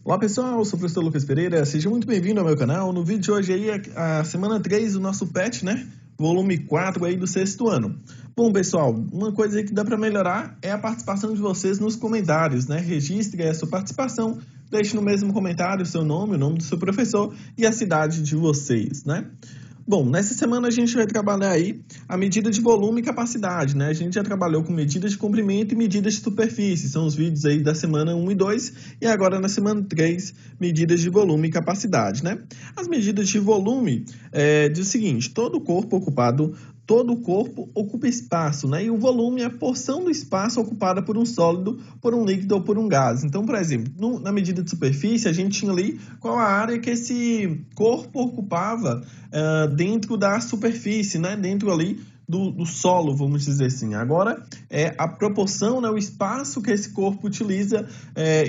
Olá pessoal, eu sou o professor Lucas Pereira, seja muito bem-vindo ao meu canal. No vídeo de hoje aí é a semana 3 do nosso PET, né? Volume 4 aí do 6º ano. Bom pessoal, uma coisa aí que dá para melhorar é a participação de vocês nos comentários, né? Registre a sua participação, deixe no mesmo comentário o seu nome, o nome do seu professor e a cidade de vocês, né? Bom, nessa semana a gente vai trabalhar aí a medida de volume e capacidade, né? A gente já trabalhou com medidas de comprimento e medidas de superfície, são os vídeos aí da semana 1 e 2, e agora na semana 3, medidas de volume e capacidade, né? As medidas de volume diz o seguinte: todo corpo ocupa espaço, né? E o volume é a porção do espaço ocupada por um sólido, por um líquido ou por um gás. Então, por exemplo, na medida de superfície, a gente tinha ali qual a área que esse corpo ocupava dentro da superfície, né? Dentro ali do solo, vamos dizer assim. Agora, a proporção, né? O espaço que esse corpo utiliza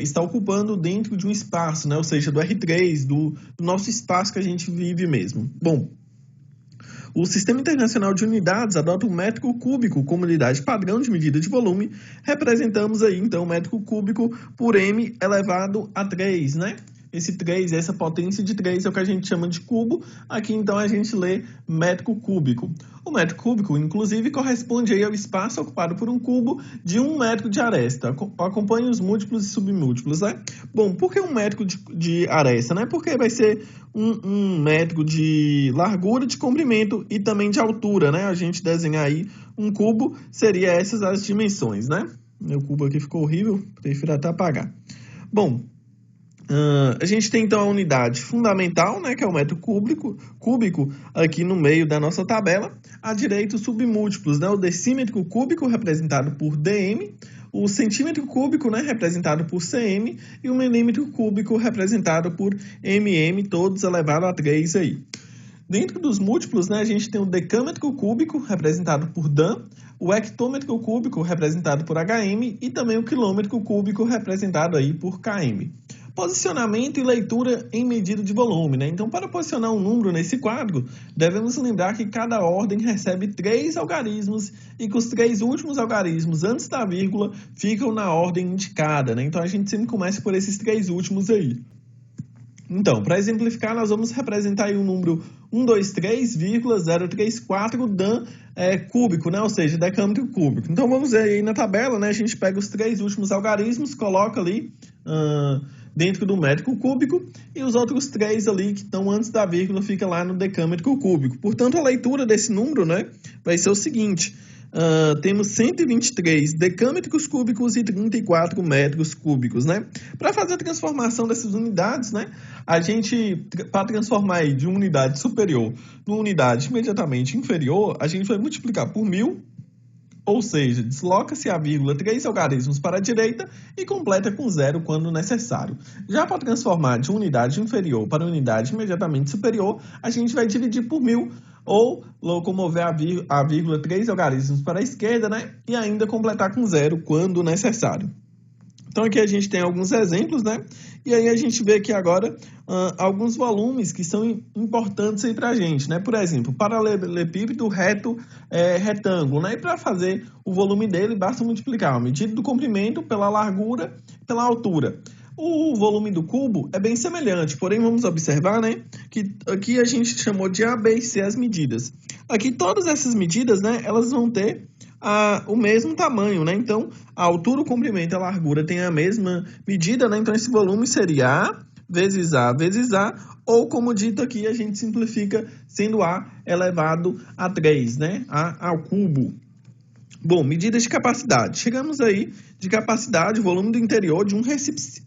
está ocupando dentro de um espaço, né? Ou seja, do R3, do nosso espaço que a gente vive mesmo. Bom, o Sistema Internacional de Unidades adota o metro cúbico como unidade padrão de medida de volume. Representamos aí, então, o metro cúbico por m elevado a 3, né? Esse 3, essa potência de 3 é o que a gente chama de cubo. Aqui, então, a gente lê metro cúbico. O metro cúbico, inclusive, corresponde aí ao espaço ocupado por um cubo de 1 metro de aresta. Acompanhe os múltiplos e submúltiplos, né? Bom, por que 1 metro de aresta, né? Porque vai ser um metro de largura, de comprimento e também de altura, né? A gente desenhar aí um cubo, seria essas as dimensões, né? Meu cubo aqui ficou horrível, prefiro até apagar. Bom, a gente tem então a unidade fundamental, né, que é o metro cúbico aqui no meio da nossa tabela. À direita, os submúltiplos, né, o decímetro cúbico representado por dm, o centímetro cúbico, né, representado por cm, e o milímetro cúbico representado por mm, todos elevado a 3 aí. Dentro dos múltiplos, né, a gente tem o decâmetro cúbico, representado por Dan, o hectômetro cúbico, representado por HM, e também o quilômetro cúbico, representado aí por KM. Posicionamento e leitura em medida de volume, né? Então, para posicionar um número nesse quadro, devemos lembrar que cada ordem recebe 3 algarismos e que os 3 últimos algarismos antes da vírgula ficam na ordem indicada, né? Então, a gente sempre começa por esses 3 últimos aí. Então, para exemplificar, nós vamos representar aí o número 123,034 Dan cúbico, né? Ou seja, decâmetro cúbico. Então, vamos ver aí na tabela, né? A gente pega os 3 últimos algarismos, coloca ali dentro do metro cúbico, e os outros 3 ali que estão antes da vírgula fica lá no decâmetro cúbico. Portanto, a leitura desse número, né, vai ser o seguinte: temos 123 decâmetros cúbicos e 34 metros cúbicos, né? Para fazer a transformação dessas unidades, né, a gente, para transformar aí de uma unidade superior numa unidade imediatamente inferior, a gente vai multiplicar por 1000, ou seja, desloca-se a vírgula 3 algarismos para a direita e completa com 0 quando necessário. Já para transformar de unidade inferior para unidade imediatamente superior, a gente vai dividir por 1000 ou locomover a vírgula 3 algarismos para a esquerda, né? E ainda completar com 0 quando necessário. Então, aqui a gente tem alguns exemplos, né? E aí a gente vê aqui agora alguns volumes que são importantes aí para a gente, né? Por exemplo, paralelepípedo reto retângulo, né? E para fazer o volume dele, basta multiplicar a medida do comprimento pela largura pela altura. O volume do cubo é bem semelhante, porém vamos observar, né, que aqui a gente chamou de A, B e C as medidas. Aqui todas essas medidas, né, elas vão ter o mesmo tamanho, né? Então, a altura, o comprimento e a largura têm a mesma medida, né? Então, esse volume seria A vezes A vezes A, ou como dito aqui, a gente simplifica sendo A elevado a 3, né? A ao cubo. Bom, medidas de capacidade. Chegamos aí de capacidade, volume do interior de um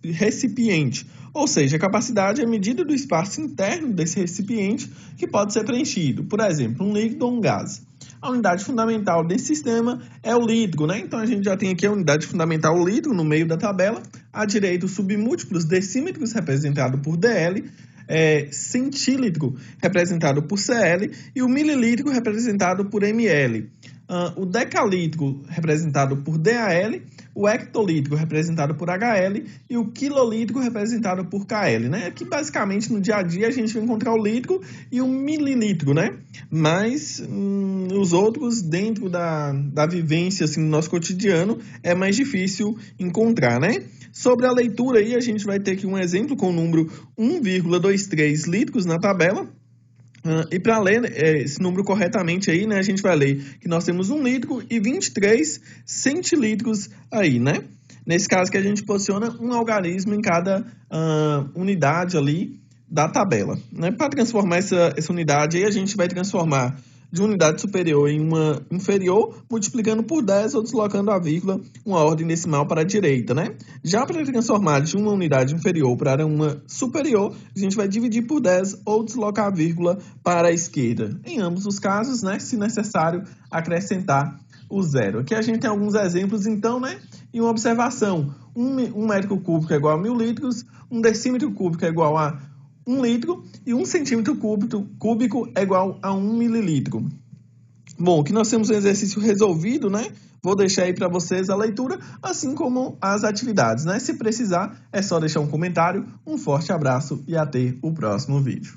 recipiente. Ou seja, a capacidade é a medida do espaço interno desse recipiente que pode ser preenchido. Por exemplo, um líquido ou um gás. A unidade fundamental desse sistema é o litro, né? Então, a gente já tem aqui a unidade fundamental, o litro, no meio da tabela. À direita, os submúltiplos decímetros, representado por DL, centílitro, representado por CL, e o mililitro, representado por ML. O decalitro, representado por DAL, o hectolitro representado por HL e o quilolitro representado por KL, né? Aqui, basicamente, no dia a dia, a gente vai encontrar o litro e o mililitro, né? Mas os outros, dentro da vivência, assim, no nosso cotidiano, é mais difícil encontrar, né? Sobre a leitura aí, a gente vai ter aqui um exemplo com o número 1,23 litros na tabela. E para ler esse número corretamente aí, né, a gente vai ler que nós temos 1 litro e 23 centilitros aí, né? Nesse caso que a gente posiciona um algarismo em cada unidade ali da tabela, né? Para transformar essa unidade aí, a gente vai transformar de uma unidade superior em uma inferior, multiplicando por 10 ou deslocando a vírgula, uma ordem decimal para a direita, né? Já para transformar de uma unidade inferior para uma superior, a gente vai dividir por 10 ou deslocar a vírgula para a esquerda. Em ambos os casos, né, se necessário, acrescentar o zero. Aqui a gente tem alguns exemplos, então, né? E uma observação: um metro cúbico é igual a 1000 litros, um decímetro cúbico é igual a 1 litro e 1 centímetro cúbico é igual a 1 mililitro. Bom, aqui nós temos um exercício resolvido, né? Vou deixar aí para vocês a leitura, assim como as atividades, né? Se precisar, é só deixar um comentário. Um forte abraço e até o próximo vídeo.